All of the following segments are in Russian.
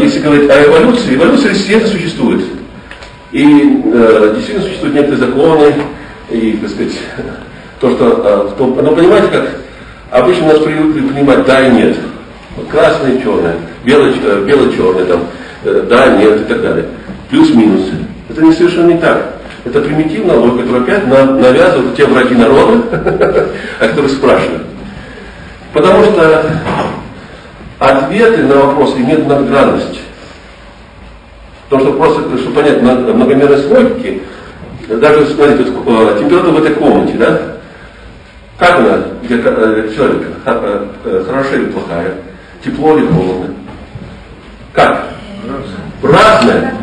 если говорить о эволюции, эволюция естественно существует. И действительно существуют некоторые законы, и, так сказать, то, что... но понимаете, как обычно нас привыкли понимать да и нет. Красное и черное, белое-черное, там, да, нет и так далее. Плюс-минус. Это не совершенно не так. Это примитивная логика, которая опять навязывает те враги народа, о которых спрашивают. Потому что ответы на вопросы имеют многогранность. Потому что просто, чтобы понять многомерность логики, даже, смотрите, температура в этой комнате, да? Как она для человека? Хорошая или плохая? Тепло или холодно? Как? Разная.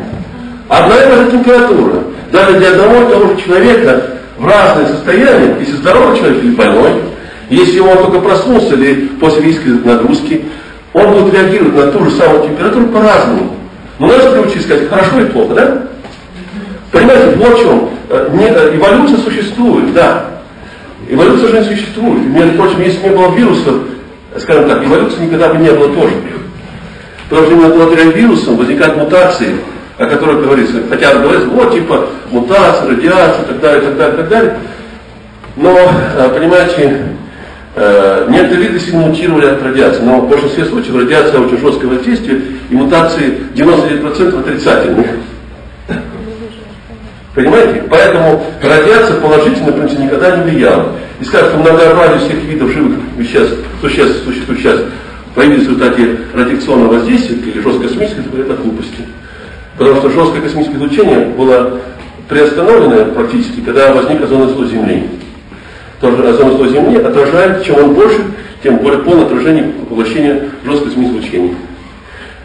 Одна и та же температура. Даже для одного и того же человека в разные состояния, если здоровый человек или больной, если он только проснулся или после физической нагрузки, он будет реагировать на ту же самую температуру по-разному. Но нас приучили сказать хорошо и плохо, да? Понимаете, вот в чем. Эволюция существует, да. Эволюция же не существует. Между прочим, если бы не было вирусов, скажем так, эволюции никогда бы не было тоже. Потому что именно благодаря вирусам возникают мутации, о которых говорится. Хотя говорится, вот типа мутация, радиация, так далее, так далее, так далее. Но, понимаете, некоторые виды сильно мутировали от радиации, но в большинстве случаев радиация очень жесткое воздействие, и мутации 99% отрицательные. Понимаете? Поэтому радиация положительно, в принципе, никогда не влияла. И скажут, что многообразие всех видов живых веществ, существует сейчас, появились в результате радиационного воздействия или жесткой космической, это глупости. Потому что жесткое космическое излучение было приостановлено практически, когда возник озоновый слой Земли. Тоже озоновый слой Земли отражает, чем он больше, тем более полное отражение поглощения жесткого космического излучения.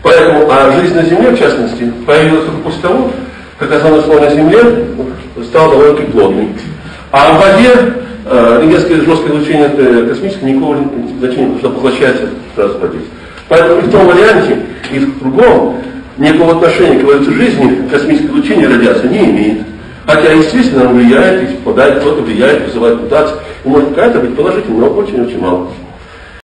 Поэтому, жизнь на Земле, в частности, появилась только после того, как озоновый слой на Земле стал довольно-таки плотный. А в воде рентгенское жесткое излучение космическое никакого значения, потому что поглощается сразу в воде. Поэтому и в том варианте, и в другом никакого отношения к эволюции жизни космическое излучение и радиация не имеет. Хотя, естественно, оно влияет, и попадает, кто-то влияет, вызывает мутации. И может какая-то быть положительная, но очень-очень мало.